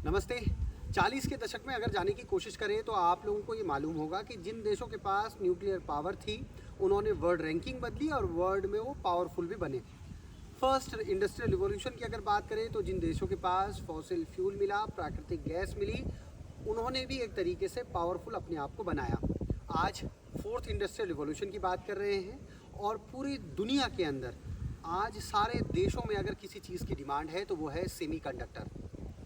नमस्ते। 40 के दशक में अगर जाने की कोशिश करें तो आप लोगों को ये मालूम होगा कि जिन देशों के पास न्यूक्लियर पावर थी उन्होंने वर्ल्ड रैंकिंग बदली और वर्ल्ड में वो पावरफुल भी बने। फर्स्ट इंडस्ट्रियल रिवॉल्यूशन की अगर बात करें तो जिन देशों के पास फॉसिल फ्यूल मिला, प्राकृतिक गैस मिली, उन्होंने भी एक तरीके से पावरफुल अपने आप को बनाया। आज फोर्थ इंडस्ट्रियल रिवॉल्यूशन की बात कर रहे हैं और पूरी दुनिया के अंदर आज सारे देशों में अगर किसी चीज़ की डिमांड है तो वो है सेमीकंडक्टर।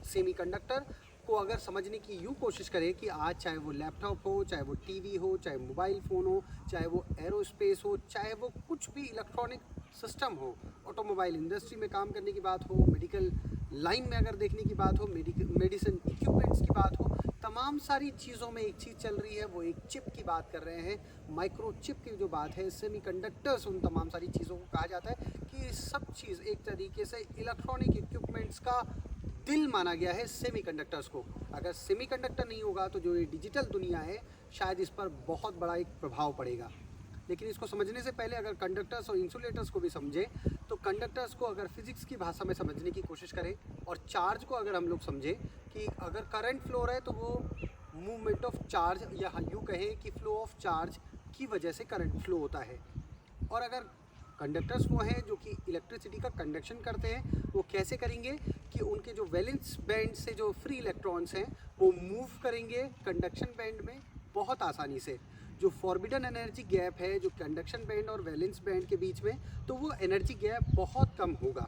सेमीकंडक्टर को अगर समझने की यूँ कोशिश करें कि आज चाहे वो लैपटॉप हो, चाहे वो टीवी हो, चाहे मोबाइल फ़ोन हो, चाहे वो एरोस्पेस हो, चाहे वो कुछ भी इलेक्ट्रॉनिक सिस्टम हो, ऑटोमोबाइल इंडस्ट्री में काम करने की बात हो, मेडिकल लाइन में अगर देखने की बात हो, मेडिसिन इक्विपमेंट्स की बात हो, तमाम सारी चीज़ों में एक चीज़ चल रही है, वो एक चिप की बात कर रहे हैं। माइक्रो चिप की जो बात है, सेमीकंडक्टर्स उन तमाम सारी चीज़ों को कहा जाता है कि सब चीज़ एक तरीके से इलेक्ट्रॉनिक इक्विपमेंट्स का दिल माना गया है सेमीकंडक्टर्स को। अगर सेमीकंडक्टर नहीं होगा तो जो ये डिजिटल दुनिया है शायद इस पर बहुत बड़ा एक प्रभाव पड़ेगा। लेकिन इसको समझने से पहले अगर कंडक्टर्स और इंसुलेटर्स को भी समझें तो कंडक्टर्स को अगर फिजिक्स की भाषा में समझने की कोशिश करें और चार्ज को अगर हम लोग समझें कि अगर करंट फ्लो रहा है तो वो मूवमेंट ऑफ चार्ज या यूँ कहें कि फ्लो ऑफ चार्ज की वजह से करंट फ्लो होता है। और अगर कंडक्टर्स वो हैं जो कि इलेक्ट्रिसिटी का कंडक्शन करते हैं, वो कैसे करेंगे कि उनके जो वैलेंस बैंड से जो फ्री इलेक्ट्रॉन्स हैं वो मूव करेंगे कंडक्शन बैंड में बहुत आसानी से। जो फॉरबिडन एनर्जी गैप है जो कंडक्शन बैंड और वैलेंस बैंड के बीच में, तो वो एनर्जी गैप बहुत कम होगा,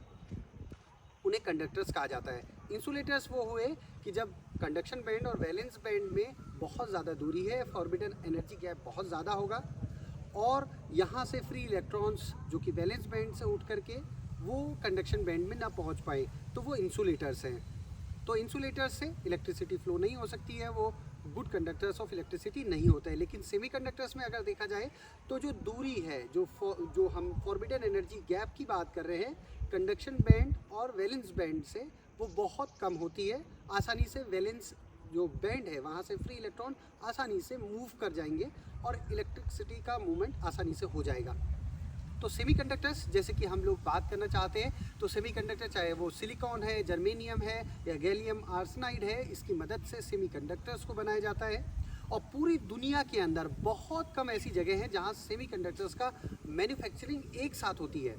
उन्हें कंडक्टर्स कहा जाता है। इंसुलेटर्स वो हुए कि जब कंडक्शन बैंड और वैलेंस बैंड में बहुत ज़्यादा दूरी है, फॉरबिडन एनर्जी गैप बहुत ज़्यादा होगा और यहाँ से फ्री इलेक्ट्रॉन्स जो कि वैलेंस बैंड से उठ करके वो कंडक्शन बैंड में ना पहुँच पाए, तो वो इंसुलेटर्स हैं। तो इंसुलेटर्स से इलेक्ट्रिसिटी फ्लो नहीं हो सकती है, वो गुड कंडक्टर्स ऑफ इलेक्ट्रिसिटी नहीं होता है। लेकिन सेमीकंडक्टर्स में अगर देखा जाए तो जो दूरी है, जो हम फॉरबिडन एनर्जी गैप की बात कर रहे हैं कंडक्शन बैंड और वैलेंस बैंड से, वो बहुत कम होती है। आसानी से वैलेंस जो बैंड है वहाँ से फ्री इलेक्ट्रॉन आसानी से मूव कर जाएंगे और इलेक्ट्रिसिटी का मूवमेंट आसानी से हो जाएगा। तो सेमीकंडक्टर्स जैसे कि हम लोग बात करना चाहते हैं तो सेमीकंडक्टर चाहे वो सिलिकॉन है, जर्मेनियम है या गैलियम आर्सेनाइड है, इसकी मदद से सेमीकंडक्टर्स को बनाया जाता है। और पूरी दुनिया के अंदर बहुत कम ऐसी जगह हैं जहां सेमीकंडक्टर्स का मैन्युफैक्चरिंग एक साथ होती है।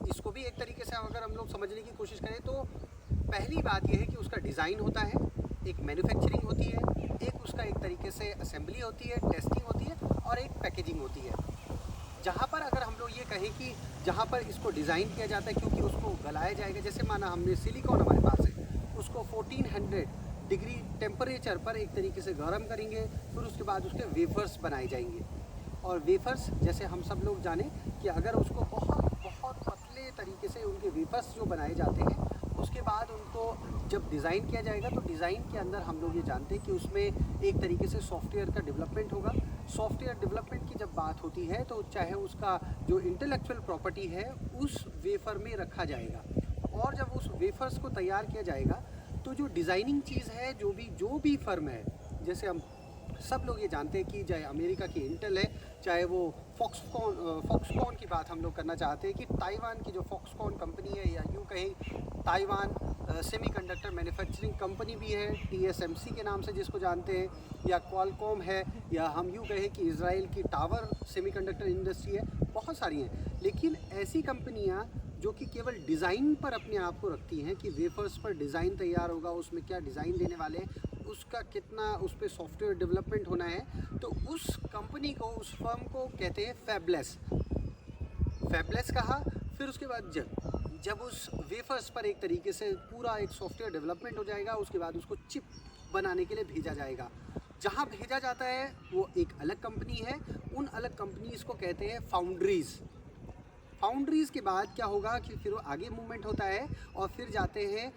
इसको भी एक तरीके से अगर हम लोग समझने की कोशिश करें तो पहली बात यह है कि उसका डिज़ाइन होता है, एक मैन्युफैक्चरिंग होती है, एक उसका एक तरीके से असेंबली होती है, टेस्टिंग होती है और एक पैकेजिंग होती है। जहाँ पर अगर हम लोग ये कहें कि जहाँ पर इसको डिज़ाइन किया जाता है क्योंकि उसको गलाया जाएगा, जैसे माना हमने सिलिकॉन हमारे पास है, उसको 1400 डिग्री टेम्परेचर पर एक तरीके से गर्म करेंगे, फिर उसके बाद उसके वेफर्स बनाए जाएंगे। और वेफर्स जैसे हम सब लोग जाने कि अगर उसको बहुत बहुत पतले तरीके से उनके वेफर्स जो बनाए जाते हैं, उसके बाद उनको जब डिज़ाइन किया जाएगा तो डिज़ाइन के अंदर हम लोग ये जानते हैं कि उसमें एक तरीके से सॉफ्टवेयर का डेवलपमेंट होगा। सॉफ्टवेयर डेवलपमेंट की जब बात होती है तो चाहे उसका जो इंटेलेक्चुअल प्रॉपर्टी है उस वेफर में रखा जाएगा और जब उस वेफर्स को तैयार किया जाएगा तो जो डिज़ाइनिंग चीज़ है, जो भी फर्म है, जैसे हम सब लोग ये जानते हैं कि चाहे अमेरिका की इंटेल है, चाहे वो फॉक्सकॉन की बात हम लोग करना चाहते हैं कि ताइवान की जो फॉक्सकॉन कंपनी है या यूँ कहें ताइवान सेमीकंडक्टर मैन्युफैक्चरिंग कंपनी भी है, TSMC के नाम से जिसको जानते हैं, या क्वालकॉम है, या हम यूँ कहें कि इजराइल की टावर सेमीकंडक्टर इंडस्ट्री है, बहुत सारी हैं। लेकिन ऐसी कंपनियाँ जो कि केवल डिज़ाइन पर अपने आप को रखती हैं कि वेफर्स पर डिज़ाइन तैयार होगा, उसमें क्या डिज़ाइन देने वाले हैं, उसका कितना उस पर सॉफ्टवेयर डेवलपमेंट होना है, तो उस कंपनी को, उस फर्म को कहते हैं फैबलेस। फैबलेस कहा, फिर उसके बाद जब उस वेफर्स पर एक तरीके से पूरा एक सॉफ्टवेयर डेवलपमेंट हो जाएगा, उसके बाद उसको चिप बनाने के लिए भेजा जाएगा। जहाँ भेजा जाता है वो एक अलग कंपनी है, उन अलग कंपनीज़ को कहते हैं फाउंड्रीज़। फाउंड्रीज़ के बाद क्या होगा कि फिर वो आगे मूवमेंट होता है और फिर जाते हैं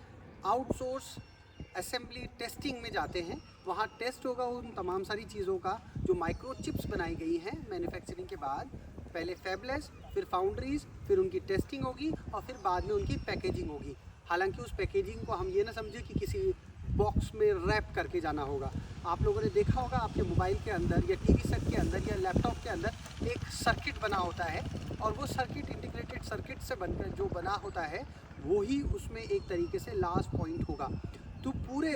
आउटसोर्स असेंबली टेस्टिंग में जाते हैं। वहाँ टेस्ट होगा उन तमाम सारी चीज़ों का जो माइक्रो चिप्स बनाई गई हैं मैन्युफैक्चरिंग के बाद। पहले फैबलेस, फिर फाउंड्रीज़, फिर उनकी टेस्टिंग होगी और फिर बाद में उनकी पैकेजिंग होगी। हालांकि उस पैकेजिंग को हम ये ना समझे कि किसी बॉक्स में रैप करके जाना होगा। आप लोगों ने देखा होगा आपके मोबाइल के अंदर या टीवी सेट के अंदर या लैपटॉप के अंदर एक सर्किट बना होता है और वो सर्किट इंटीग्रेटेड सर्किट से बनकर जो बना होता है वो ही उसमें एक तरीके से लास्ट पॉइंट होगा। तो पूरे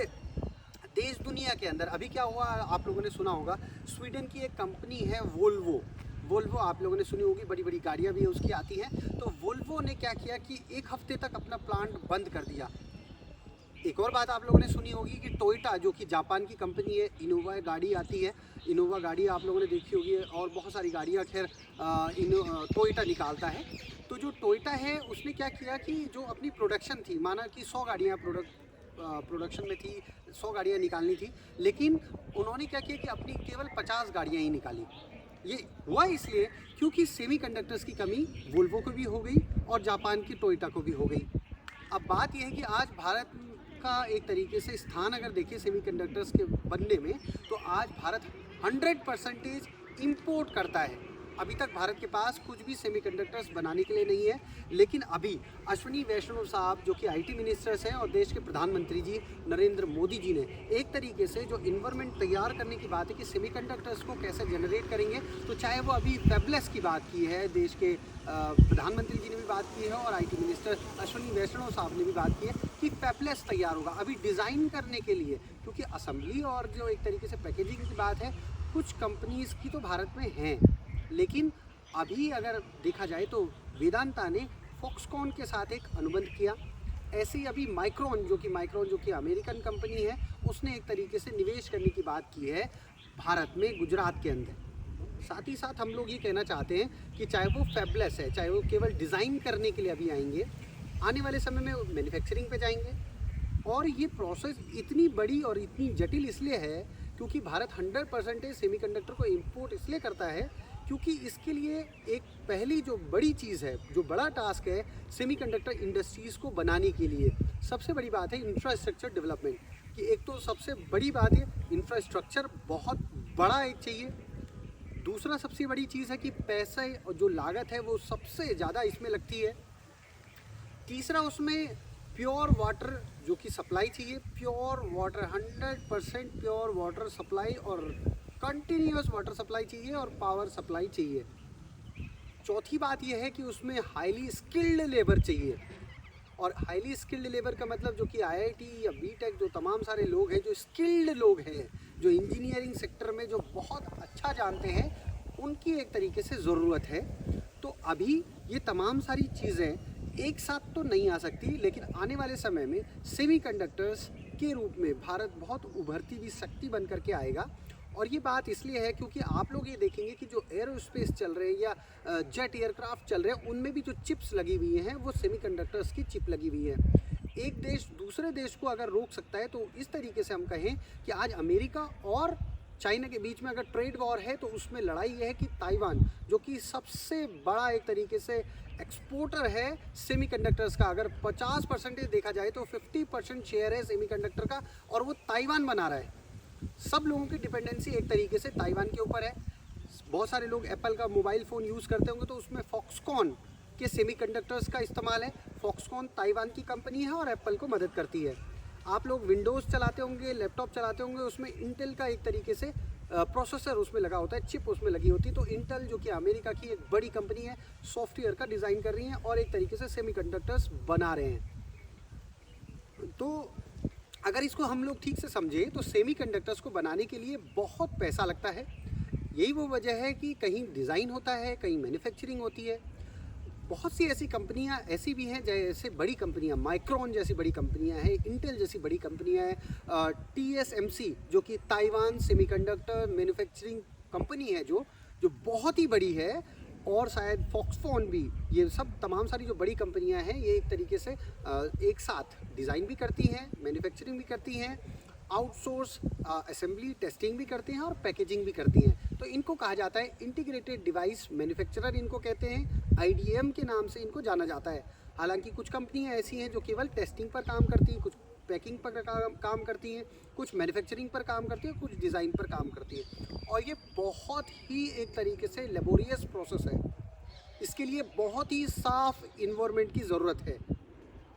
देश दुनिया के अंदर अभी क्या हुआ, आप लोगों ने सुना होगा, स्वीडन की एक कंपनी है वोल्वो आप लोगों ने सुनी होगी, बड़ी बड़ी गाड़ियाँ भी उसकी आती हैं। तो वोल्वो ने क्या किया कि एक हफ्ते तक अपना प्लांट बंद कर दिया। एक और बात आप लोगों ने सुनी होगी कि टोयोटा, जो कि जापान की कंपनी है, इनोवा गाड़ी आती है, इनोवा गाड़ी आप लोगों ने देखी होगी, और बहुत सारी गाड़ियाँ खैर टोयोटा निकालता है। तो जो टोयोटा है उसने क्या किया कि जो अपनी प्रोडक्शन थी, माना कि 100 गाड़ियाँ प्रोडक्शन में थी, 100 गाड़ियाँ निकालनी थी, लेकिन उन्होंने क्या किया कि अपनी केवल 50 गाड़ियाँ ही निकाली। ये हुआ इसलिए क्योंकि सेमीकंडक्टर्स की कमी वोल्वो को भी हो गई और जापान की टोयोटा को भी हो गई। अब बात यह है कि आज भारत का एक तरीके से स्थान अगर देखिए सेमीकंडक्टर्स के बनने में, तो आज भारत 100% इंपोर्ट करता है। अभी तक भारत के पास कुछ भी सेमीकंडक्टर्स बनाने के लिए नहीं है, लेकिन अभी अश्विनी वैष्णव साहब जो कि आईटी मिनिस्टर्स हैं और देश के प्रधानमंत्री जी नरेंद्र मोदी जी ने एक तरीके से जो इन्वायरमेंट तैयार करने की बात है कि सेमीकंडक्टर्स को कैसे जनरेट करेंगे, तो चाहे वो अभी फैबलेस की बात की है, देश के प्रधानमंत्री जी ने भी बात की है और आईटी मिनिस्टर अश्विनी वैष्णव साहब ने भी बात की है कि फैबलेस तैयार होगा। अभी डिज़ाइन करने के लिए, क्योंकि असेंबली और जो एक तरीके से पैकेजिंग की बात है, कुछ कंपनीज़ की तो भारत में हैं, लेकिन अभी अगर देखा जाए तो वेदांता ने फॉक्सकॉन के साथ एक अनुबंध किया। ऐसे ही अभी माइक्रोन जो कि अमेरिकन कंपनी है, उसने एक तरीके से निवेश करने की बात की है भारत में, गुजरात के अंदर। साथ ही साथ हम लोग ये कहना चाहते हैं कि चाहे वो फैबलेस है, चाहे वो केवल डिज़ाइन करने के लिए अभी आएंगे, आने वाले समय में मैन्युफैक्चरिंग पे जाएंगे। और ये प्रोसेस इतनी बड़ी और इतनी जटिल इसलिए है क्योंकि भारत 100% सेमीकंडक्टर को इंपोर्ट इसलिए करता है क्योंकि इसके लिए एक पहली जो बड़ी चीज़ है, जो बड़ा टास्क है सेमीकंडक्टर इंडस्ट्रीज़ को बनाने के लिए, सबसे बड़ी बात है इंफ्रास्ट्रक्चर डेवलपमेंट कि एक तो सबसे बड़ी बात है इंफ्रास्ट्रक्चर बहुत बड़ा एक चाहिए। दूसरा सबसे बड़ी चीज़ है कि पैसे और जो लागत है वो सबसे ज़्यादा इसमें लगती है। तीसरा उसमें प्योर वाटर जो कि सप्लाई चाहिए, pure water 100% pure water supply और कंटिन्यूस वाटर सप्लाई चाहिए और पावर सप्लाई चाहिए। चौथी बात यह है कि उसमें हाईली स्किल्ड लेबर चाहिए, और हाईली स्किल्ड लेबर का मतलब जो कि आईआईटी या बीटेक जो तमाम सारे लोग हैं, जो स्किल्ड लोग हैं, जो इंजीनियरिंग सेक्टर में जो बहुत अच्छा जानते हैं, उनकी एक तरीके से ज़रूरत है। तो अभी ये तमाम सारी चीज़ें एक साथ तो नहीं आ सकती, लेकिन आने वाले समय में सेमीकंडक्टर्स के रूप में भारत बहुत उभरती हुई शक्ति बन करके आएगा। और ये बात इसलिए है क्योंकि आप लोग ये देखेंगे कि जो एरोस्पेस चल रहे हैं या जेट एयरक्राफ्ट चल रहे हैं, उनमें भी जो चिप्स लगी हुई हैं वो सेमीकंडक्टर्स की चिप लगी हुई है। एक देश दूसरे देश को अगर रोक सकता है, तो इस तरीके से हम कहें कि आज अमेरिका और चाइना के बीच में अगर ट्रेड वॉर है, तो उसमें लड़ाई है कि ताइवान जो कि सबसे बड़ा एक तरीके से एक्सपोर्टर है सेमीकंडक्टर्स का, अगर 50% देखा जाए तो 50% शेयर है सेमीकंडक्टर का, और वो ताइवान बना रहा है। सब लोगों की डिपेंडेंसी एक तरीके से ताइवान के ऊपर है। बहुत सारे लोग एप्पल का मोबाइल फ़ोन यूज़ करते होंगे, तो उसमें फॉक्सकॉन के सेमीकंडक्टर्स का इस्तेमाल है। फॉक्सकॉन ताइवान की कंपनी है और एप्पल को मदद करती है। आप लोग विंडोज़ चलाते होंगे, लैपटॉप चलाते होंगे, उसमें इंटेल का एक तरीके से प्रोसेसर उसमें लगा होता है, चिप उसमें लगी होती है। तो इंटेल जो कि अमेरिका की एक बड़ी कंपनी है, सॉफ्टवेयर का डिज़ाइन कर रही है और एक तरीके से सेमीकंडक्टर्स बना रहे हैं। तो अगर इसको हम लोग ठीक से समझें तो सेमीकंडक्टर्स को बनाने के लिए बहुत पैसा लगता है। यही वो वजह है कि कहीं डिज़ाइन होता है, कहीं मैन्युफैक्चरिंग होती है। बहुत सी ऐसी कंपनियां ऐसी भी हैं, जैसे बड़ी कंपनियां, माइक्रोन जैसी बड़ी कंपनियां हैं, इंटेल जैसी बड़ी कंपनियां हैं, TSMC जो कि ताइवान सेमीकंडक्टर मैन्युफैक्चरिंग कंपनी है, जो बहुत ही बड़ी है, और शायद फॉक्सकॉन भी। ये सब तमाम सारी जो बड़ी कंपनियां हैं, ये एक तरीके से एक साथ डिज़ाइन भी करती हैं, मैन्युफैक्चरिंग भी करती हैं, आउटसोर्स असेंबली टेस्टिंग भी करते हैं और पैकेजिंग भी करती हैं। तो इनको कहा जाता है इंटीग्रेटेड डिवाइस मैन्युफैक्चरर, इनको कहते हैं, IDM के नाम से इनको जाना जाता है। हालांकि कुछ कंपनियां ऐसी हैं जो केवल टेस्टिंग पर काम करती हैं, कुछ पैकिंग पर काम करती हैं, कुछ मैन्युफैक्चरिंग पर काम करती हैं, कुछ डिज़ाइन पर काम करती हैं। और ये बहुत ही एक तरीके से लेबोरियस प्रोसेस है। इसके लिए बहुत ही साफ इन्वायरमेंट की ज़रूरत है।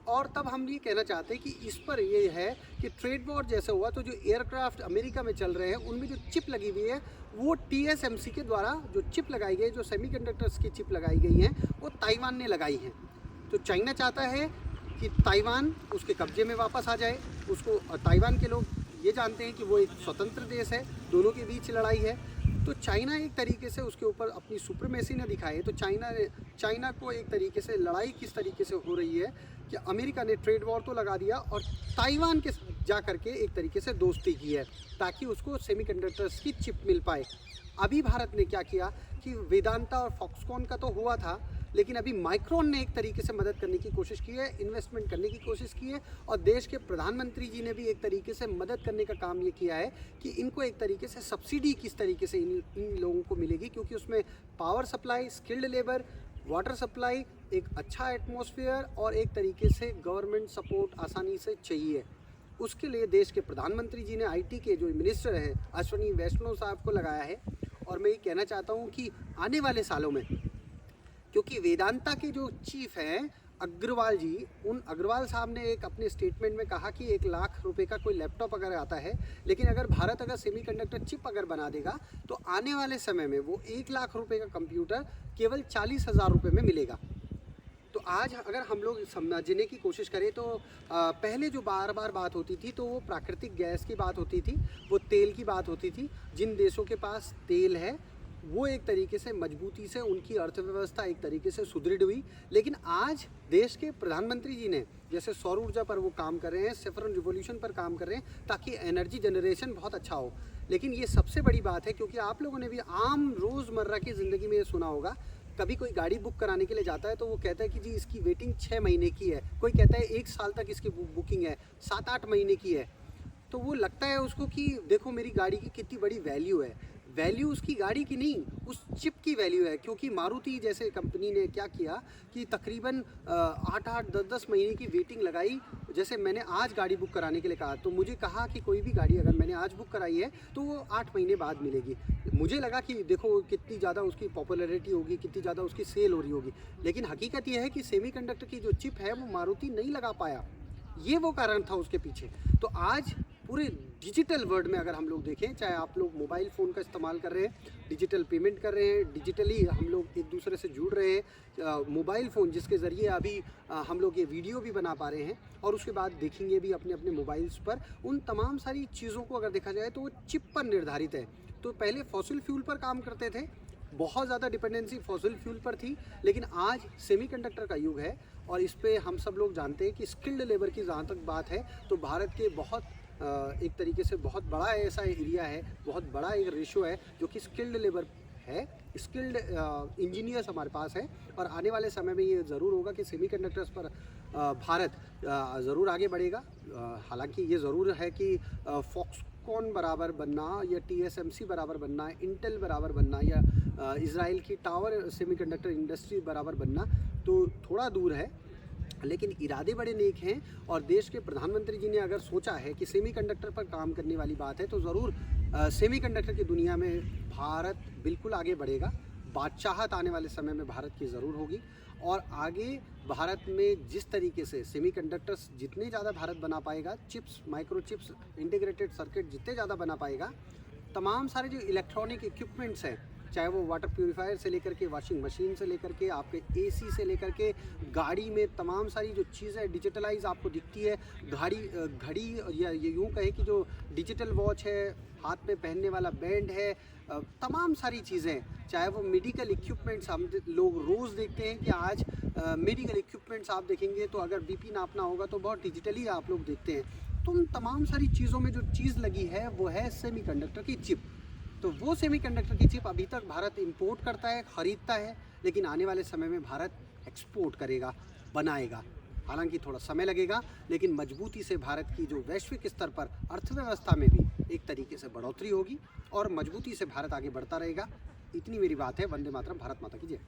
और तब हम ये कहना चाहते हैं कि इस पर ये है कि ट्रेड वॉर जैसा हुआ, तो जो एयरक्राफ्ट अमेरिका में चल रहे हैं, उनमें जो चिप लगी हुई है, वो TSMC के द्वारा जो चिप लगाई गई, जो सेमीकंडक्टर्स की चिप लगाई गई हैं, वो ताइवान ने लगाई हैं। तो चाइना चाहता है कि ताइवान उसके कब्जे में वापस आ जाए, उसको ताइवान के लोग ये जानते हैं कि वो एक स्वतंत्र देश है, दोनों के बीच लड़ाई है। तो चाइना एक तरीके से उसके ऊपर अपनी सुप्रीमेसी ने दिखाई है। तो चाइना को एक तरीके से लड़ाई किस तरीके से हो रही है कि अमेरिका ने ट्रेड वॉर तो लगा दिया और ताइवान के जा करके एक तरीके से दोस्ती की है ताकि उसको सेमीकंडक्टर्स की चिप मिल पाए। अभी भारत ने क्या किया कि वेदांता और फॉक्सकॉन का तो हुआ था, लेकिन अभी माइक्रोन ने एक तरीके से मदद करने की कोशिश की है, इन्वेस्टमेंट करने की कोशिश की है, और देश के प्रधानमंत्री जी ने भी एक तरीके से मदद करने का काम ये किया है कि इनको एक तरीके से सब्सिडी किस तरीके से इन लोगों को मिलेगी, क्योंकि उसमें power supply, skilled labour, water supply, एक अच्छा एटमॉस्फेयर और एक तरीके से गवर्नमेंट सपोर्ट आसानी से चाहिए। उसके लिए देश के प्रधानमंत्री जी ने आईटी के जो मिनिस्टर हैं अश्विनी वैष्णव साहब को लगाया है। और मैं ये कहना चाहता हूँ कि आने वाले सालों में, क्योंकि वेदांता के जो चीफ हैं अग्रवाल जी, उन अग्रवाल साहब ने एक अपने स्टेटमेंट में कहा कि 1 लाख रुपए का कोई लैपटॉप अगर आता है, लेकिन अगर भारत अगर सेमीकंडक्टर चिप अगर बना देगा तो आने वाले समय में वो 1 लाख रुपए का कंप्यूटर केवल 40,000 रुपये में मिलेगा। तो आज अगर हम लोग समझने की कोशिश करें तो पहले जो बार बात होती थी तो वो प्राकृतिक गैस की बात होती थी, वो तेल की बात होती थी। जिन देशों के पास तेल है वो एक तरीके से मजबूती से उनकी अर्थव्यवस्था एक तरीके से सुदृढ़ हुई। लेकिन आज देश के प्रधानमंत्री जी ने जैसे सौर ऊर्जा पर वो काम कर रहे हैं, सेफ्रॉन रिवोल्यूशन पर काम कर रहे हैं ताकि एनर्जी जनरेशन बहुत अच्छा हो। लेकिन ये सबसे बड़ी बात है, क्योंकि आप लोगों ने भी आम रोज़मर्रा की ज़िंदगी में ये सुना होगा, कभी कोई गाड़ी बुक कराने के लिए जाता है तो वो कहता है कि जी इसकी वेटिंग 6 महीने की है, कोई कहता है 1 साल तक इसकी बुकिंग है, 7-8 महीने की है। तो वो लगता है उसको कि देखो मेरी गाड़ी की कितनी बड़ी वैल्यू है। वैल्यू उसकी गाड़ी की नहीं, उस चिप की वैल्यू है। क्योंकि मारुति जैसे कंपनी ने क्या किया कि तकरीबन 8-8, 10-10 महीने की वेटिंग लगाई। जैसे मैंने आज गाड़ी बुक कराने के लिए कहा तो मुझे कहा कि कोई भी गाड़ी अगर मैंने आज बुक कराई है तो वो 8 महीने बाद मिलेगी। मुझे लगा कि देखो कितनी ज़्यादा उसकी पॉपुलैरिटी होगी, कितनी ज़्यादा उसकी सेल हो रही होगी, लेकिन हकीकत यह है कि सेमीकंडक्टर की जो चिप है वो मारुति नहीं लगा पाया। ये वो कारण था उसके पीछे। तो आज पूरे डिजिटल वर्ल्ड में अगर हम लोग देखें, चाहे आप लोग मोबाइल फ़ोन का इस्तेमाल कर रहे हैं, डिजिटल पेमेंट कर रहे हैं, डिजिटली हम लोग एक दूसरे से जुड़ रहे हैं, मोबाइल फ़ोन जिसके ज़रिए अभी हम लोग ये वीडियो भी बना पा रहे हैं और उसके बाद देखेंगे भी अपने अपने मोबाइल्स पर। उन तमाम सारी चीज़ों को अगर देखा जाए तो वो चिप पर निर्धारित है। तो पहले फॉसिल फ्यूल पर काम करते थे, बहुत ज़्यादा डिपेंडेंसी फॉसिल फ्यूल पर थी, लेकिन आज सेमीकंडक्टर का युग है और इस पे हम सब लोग जानते हैं कि स्किल्ड लेबर की जहाँ तक बात है तो भारत के बहुत एक तरीके से बहुत बड़ा ऐसा एरिया है, बहुत बड़ा एक रेशो है जो कि स्किल्ड लेबर है, स्किल्ड इंजीनियर्स हमारे पास है। और आने वाले समय में ये ज़रूर होगा कि सेमीकंडक्टर्स पर भारत ज़रूर आगे बढ़ेगा। हालांकि ये ज़रूर है कि फॉक्सकॉन बराबर बनना या TSMC बराबर बनना, इंटेल बराबर बनना या इज़राइल की टावर सेमीकंडक्टर इंडस्ट्री बराबर बनना तो थोड़ा दूर है, लेकिन इरादे बड़े नेक हैं। और देश के प्रधानमंत्री जी ने अगर सोचा है कि सेमीकंडक्टर पर काम करने वाली बात है तो ज़रूर सेमीकंडक्टर की दुनिया में भारत बिल्कुल आगे बढ़ेगा। बादशाहत आने वाले समय में भारत की ज़रूर होगी और आगे भारत में जिस तरीके से सेमीकंडक्टर्स जितने ज़्यादा भारत बना पाएगा, चिप्स, माइक्रोचिप्स, इंटीग्रेटेड सर्किट जितने ज़्यादा बना पाएगा, तमाम सारे जो इलेक्ट्रॉनिक इक्विपमेंट्स हैं, चाहे वो वाटर प्यूरीफायर से लेकर के वाशिंग मशीन से लेकर के आपके AC से लेकर के गाड़ी में तमाम सारी जो चीज़ें डिजिटलाइज आपको दिखती है, घड़ी या ये यूँ कहे कि जो डिजिटल वॉच है, हाथ में पहनने वाला बैंड है, तमाम सारी चीज़ें, चाहे वो मेडिकल इक्विपमेंट्स हम लोग रोज़ देखते हैं कि आज मेडिकल इक्विपमेंट्स आप देखेंगे तो अगर BP नापना होगा तो बहुत डिजिटली आप लोग देखते हैं। तो उन तमाम सारी चीज़ों में जो चीज़ लगी है वो है सेमीकंडक्टर की चिप। तो वो सेमीकंडक्टर की चिप अभी तक भारत इंपोर्ट करता है, ख़रीदता है, लेकिन आने वाले समय में भारत एक्सपोर्ट करेगा, बनाएगा। हालांकि थोड़ा समय लगेगा, लेकिन मजबूती से भारत की जो वैश्विक स्तर पर अर्थव्यवस्था में भी एक तरीके से बढ़ोतरी होगी और मजबूती से भारत आगे बढ़ता रहेगा। इतनी मेरी बात है। वंदे मातरम, भारत माता की जय।